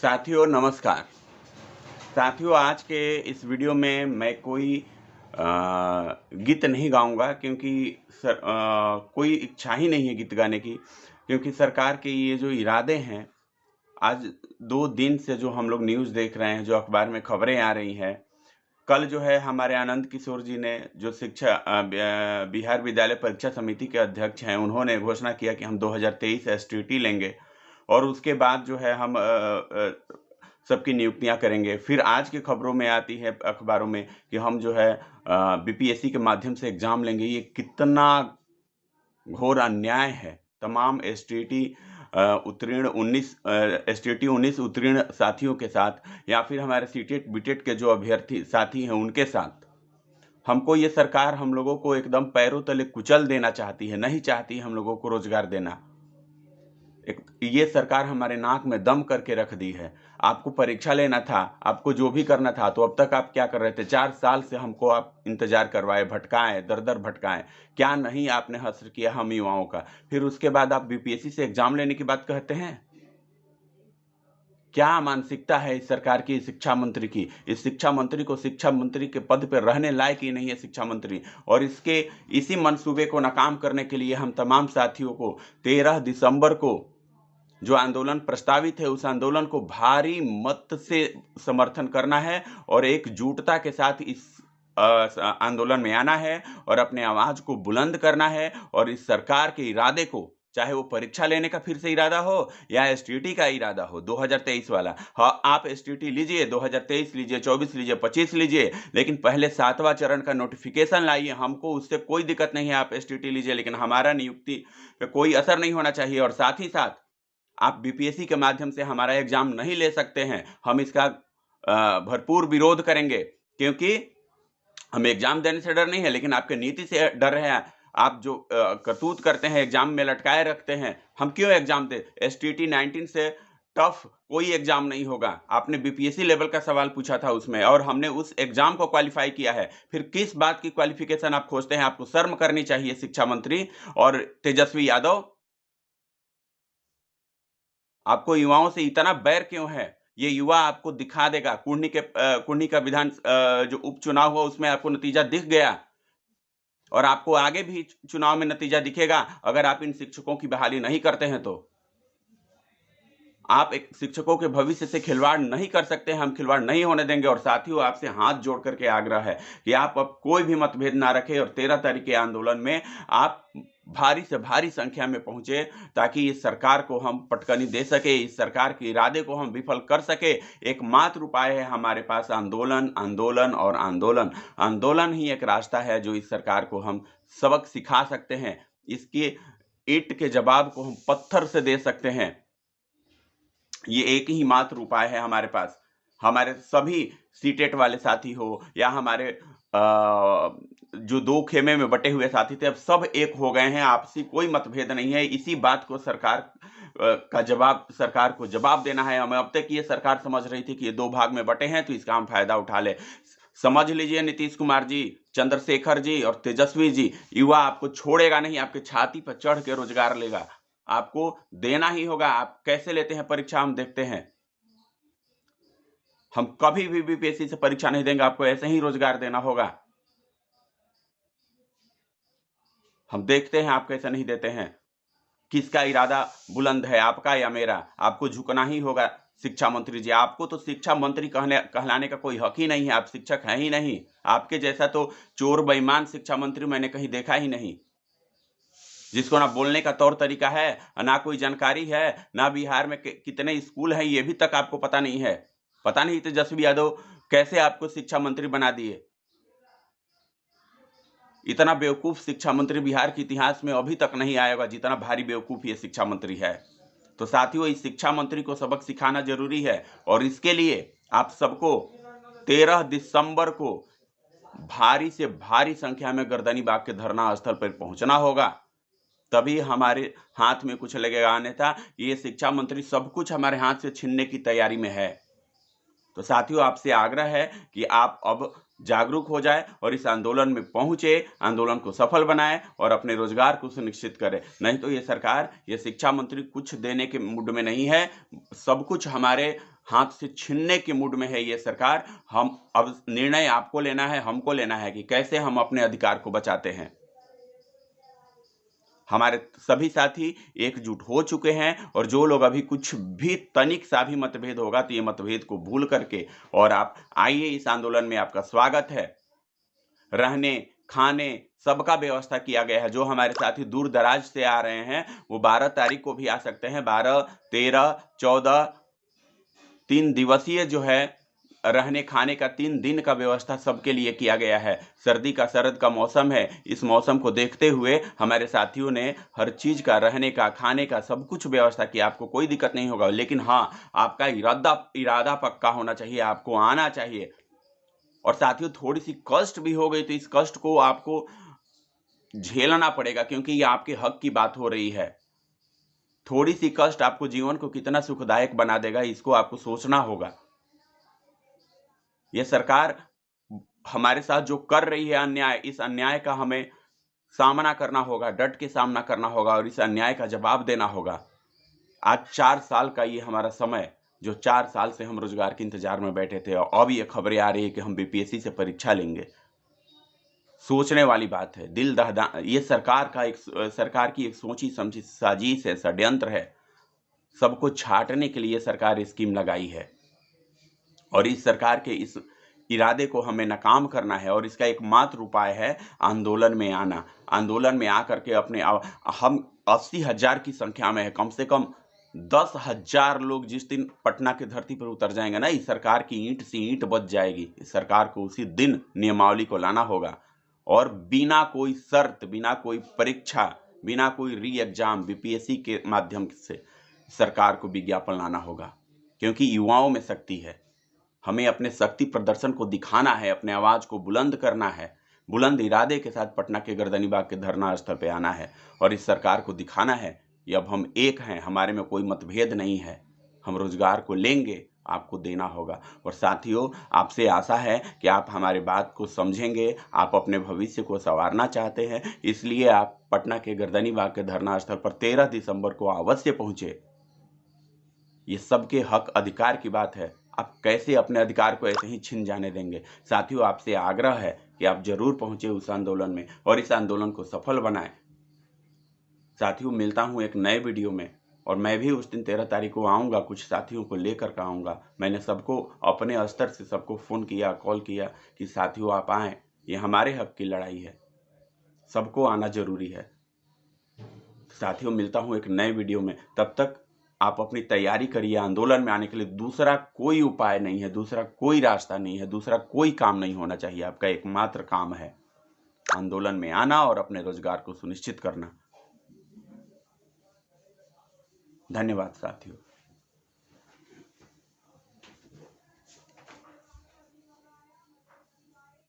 साथियों नमस्कार। साथियों आज के इस वीडियो में मैं कोई गीत नहीं गाऊंगा क्योंकि कोई इच्छा ही नहीं है गीत गाने की, क्योंकि सरकार के ये जो इरादे हैं, आज 2 दिन से जो हम लोग न्यूज़ देख रहे हैं, जो अखबार में खबरें आ रही हैं। कल जो है हमारे आनंद किशोर जी ने जो बिहार विद्यालय परीक्षा समिति के अध्यक्ष हैं, उन्होंने घोषणा किया कि हम 2023 एसटीईटी लेंगे और उसके बाद जो है हम सबकी नियुक्तियां करेंगे। फिर आज की खबरों में आती है अखबारों में कि हम जो है बीपीएससी के माध्यम से एग्जाम लेंगे। ये कितना घोर अन्याय है। तमाम एसटीईटी उत्तीर्ण 19 उत्तीर्ण साथियों के साथ, या फिर हमारे सीटेट बीटेट के जो अभ्यर्थी साथी हैं उनके साथ हमको ये सरकार हम लोगों को एकदम पैरों तले कुचल देना चाहती है, नहीं चाहती हम लोगों को रोजगार देना। ये सरकार हमारे नाक में दम करके रख दी है। आपको परीक्षा लेना था, आपको जो भी करना था, तो अब तक आप क्या कर रहे थे? 4 साल से हमको आप इंतजार करवाए, भटकाए, दर-दर भटकाए। क्या नहीं आपने हश्र किया हम युवाओं का। फिर उसके बाद आप बीपीएससी से एग्जाम लेने की बात कहते हैं। क्या मानसिकता है इस सरकार की, शिक्षा मंत्री की? इस शिक्षा मंत्री को शिक्षा मंत्री के पद पर रहने लायक ही नहीं है शिक्षा मंत्री। और इसी मंसूबे को नाकाम करने के लिए हम तमाम साथियों को 13 दिसंबर को जो आंदोलन प्रस्तावित है, उस आंदोलन को भारी मत से समर्थन करना है और एकजुटता के साथ इस आंदोलन में आना है और अपने आवाज को बुलंद करना है। और इस सरकार के इरादे को, चाहे वो परीक्षा लेने का फिर से इरादा हो या एसटीईटी का इरादा हो 2023 वाला। हाँ, आप एसटीईटी लीजिए, 2023 लीजिए, 24 लीजिए, 25 लीजिए, लेकिन पहले 7वां चरण का नोटिफिकेशन लाइए। हमको उससे कोई दिक्कत नहीं है, आप एसटीईटी लीजिए, लेकिन हमारा नियुक्ति पे कोई असर नहीं होना चाहिए। और साथ ही साथ आप बीपीएससी के माध्यम से हमारा एग्जाम नहीं ले सकते हैं। हम इसका भरपूर विरोध करेंगे, क्योंकि हमें एग्जाम देने से डर नहीं है, लेकिन आपके नीति से डर है। आप जो करतूत करते हैं, एग्जाम में लटकाए रखते हैं, हम क्यों एग्जाम दें? एसटीईटी 19 से टफ कोई एग्जाम नहीं होगा। आपने बीपीएससी लेवल का सवाल पूछा था उसमें, और हमने उस एग्जाम को क्वालिफाई किया है। फिर किस बात की क्वालिफिकेशन आप खोजते हैं? आपको शर्म करनी चाहिए शिक्षा मंत्री और तेजस्वी यादव। आपको युवाओं से इतना बैर क्यों है? ये युवा आपको दिखा देगा। कुढ़नी का जो उपचुनाव हुआ, उसमें आपको नतीजा दिख गया, और आपको आगे भी चुनाव में नतीजा दिखेगा अगर आप इन शिक्षकों की बहाली नहीं करते हैं तो। आप एक शिक्षकों के भविष्य से खिलवाड़ नहीं कर सकते, हम खिलवाड़ नहीं होने देंगे। और साथियों, आपसे हाथ जोड़ करके आग्रह है कि आप अब कोई भी मतभेद ना रखें और 13 तारीख के आंदोलन में आप भारी से भारी संख्या में पहुंचे, ताकि इस सरकार को हम पटकनी दे सके, इस सरकार के इरादे को हम विफल कर सके। एकमात्र उपाय है हमारे पास आंदोलन, आंदोलन और आंदोलन। आंदोलन ही एक रास्ता है जो इस सरकार को हम सबक सिखा सकते हैं। इसके ईंट के जवाब को हम पत्थर से दे सकते हैं। ये एक ही मात्र उपाय है हमारे पास। हमारे सभी सीटेट वाले साथी हो या हमारे जो 2 खेमे में बटे हुए साथी थे, अब सब एक हो गए हैं। आपसी कोई मतभेद नहीं है। इसी बात को सरकार को जवाब देना है हमें। अब तक ये सरकार समझ रही थी कि ये 2 भाग में बटे हैं, तो इसका हम फायदा उठा ले। समझ लीजिए नीतीश कुमार जी, चंद्रशेखर जी और तेजस्वी जी, युवा आपको छोड़ेगा नहीं, आपके छाती पर चढ़ के रोजगार लेगा। आपको देना ही होगा। आप कैसे लेते हैं परीक्षा, हम देखते हैं। हम कभी भी बीपीएससी से परीक्षा नहीं देंगे, आपको ऐसे ही रोजगार देना होगा। हम देखते हैं आप कैसे नहीं देते हैं। किसका इरादा बुलंद है, आपका या मेरा? आपको झुकना ही होगा शिक्षा मंत्री जी। आपको तो शिक्षा मंत्री कहलाने का कोई हक ही नहीं है। आप शिक्षक हैं ही नहीं। आपके जैसा तो चोर बेईमान शिक्षा मंत्री मैंने कहीं देखा ही नहीं, जिसको ना बोलने का तौर तरीका है, ना कोई जानकारी है, ना बिहार में कितने स्कूल हैं ये भी तक आपको पता नहीं है। पता नहीं तेजस्वी यादव कैसे आपको शिक्षा मंत्री बना दिए। इतना बेवकूफ शिक्षा मंत्री बिहार के इतिहास में अभी तक नहीं आया होगा, जितना भारी बेवकूफ ये शिक्षा मंत्री है। तो साथियों, इस शिक्षा मंत्री को सबक सिखाना जरूरी है, और इसके लिए आप सबको 13 दिसंबर को भारी से भारी संख्या में गर्दनी बाग के धरना स्थल पर पहुंचना होगा। तभी हमारे हाथ में कुछ लगेगा, अन्यथा ये शिक्षा मंत्री सब कुछ हमारे हाथ से छीनने की तैयारी में है। तो साथियों, आपसे आग्रह है कि आप अब जागरूक हो जाए और इस आंदोलन में पहुंचे, आंदोलन को सफल बनाए और अपने रोजगार को सुनिश्चित करें। नहीं तो ये सरकार, ये शिक्षा मंत्री कुछ देने के मूड में नहीं है। सब कुछ हमारे हाथ से छीनने के मूड में है ये सरकार। हम अब निर्णय आपको लेना है, हमको लेना है कि कैसे हम अपने अधिकार को बचाते हैं। हमारे सभी साथी एकजुट हो चुके हैं और जो लोग अभी कुछ भी तनिक सा भी मतभेद होगा तो ये मतभेद को भूल करके और आप आइए, इस आंदोलन में आपका स्वागत है। रहने खाने सबका व्यवस्था किया गया है। जो हमारे साथी दूर दराज से आ रहे हैं वो 12 तारीख को भी आ सकते हैं। 12, 13, 14 3 दिवसीय जो है रहने खाने का 3 दिन का व्यवस्था सबके लिए किया गया है। सर्दी का शरद का मौसम है। इस मौसम को देखते हुए हमारे साथियों ने हर चीज का, रहने का, खाने का सब कुछ व्यवस्था किया। आपको कोई दिक्कत नहीं होगा, लेकिन हाँ, आपका इरादा पक्का होना चाहिए, आपको आना चाहिए। और साथियों, थोड़ी सी कष्ट भी हो गई तो इस कष्ट को आपको झेलना पड़ेगा, क्योंकि ये आपके हक की बात हो रही है। थोड़ी सी कष्ट आपको जीवन को कितना सुखदायक बना देगा, इसको आपको सोचना होगा। ये सरकार हमारे साथ जो कर रही है अन्याय, इस अन्याय का हमें सामना करना होगा, डट के सामना करना होगा और इस अन्याय का जवाब देना होगा। आज 4 साल का ये हमारा समय, जो 4 साल से हम रोजगार के इंतजार में बैठे थे, और अब ये खबरें आ रही है कि हम बीपीएससी से परीक्षा लेंगे। सोचने वाली बात है, दिल दहदा। ये सरकार की एक सोची समझी साजिश है, षड्यंत्र है। सबको छांटने के लिए सरकार स्कीम लगाई है और इस सरकार के इस इरादे को हमें नाकाम करना है और इसका एकमात्र उपाय है आंदोलन में आना। आंदोलन में आकर के हम 80,000 की संख्या में है, कम से कम 10,000 लोग जिस दिन पटना की धरती पर उतर जाएंगे ना, इस सरकार की ईंट से ईंट बच जाएगी। इस सरकार को उसी दिन नियमावली को लाना होगा और बिना कोई शर्त, बिना कोई परीक्षा, बिना कोई री एग्जाम बीपीएससी के माध्यम से सरकार को विज्ञापन लाना होगा, क्योंकि युवाओं में शक्ति है। हमें अपने शक्ति प्रदर्शन को दिखाना है, अपने आवाज को बुलंद करना है। बुलंद इरादे के साथ पटना के गर्दनीबाग के धरना स्थल पे आना है और इस सरकार को दिखाना है कि अब हम एक हैं, हमारे में कोई मतभेद नहीं है। हम रोजगार को लेंगे, आपको देना होगा। और साथियों, आपसे आशा है कि आप हमारी बात को समझेंगे। आप अपने भविष्य को संवारना चाहते हैं, इसलिए आप पटना के गर्दनीबाग के धरना स्थल पर 13 दिसंबर को अवश्य पहुंचे। ये सबके हक अधिकार की बात है। आप कैसे अपने अधिकार को ऐसे ही छीन जाने देंगे? साथियों, आपसे आग्रह है कि आप जरूर पहुंचे उस आंदोलन में और इस आंदोलन को सफल बनाएं। साथियों, मिलता हूं एक नए वीडियो में और मैं भी उस दिन 13 तारीख को आऊंगा, कुछ साथियों को लेकर के आऊंगा। मैंने सबको अपने स्तर से सबको फोन किया, कॉल किया कि साथियों आप आएं, ये हमारे हक की लड़ाई है, सबको आना जरूरी है। साथियों, मिलता हूं एक नए वीडियो में, तब तक आप अपनी तैयारी करिए। आंदोलन में आने के लिए दूसरा कोई उपाय नहीं है, दूसरा कोई रास्ता नहीं है, दूसरा कोई काम नहीं होना चाहिए। आपका एकमात्र काम है आंदोलन में आना और अपने रोजगार को सुनिश्चित करना। धन्यवाद साथियों।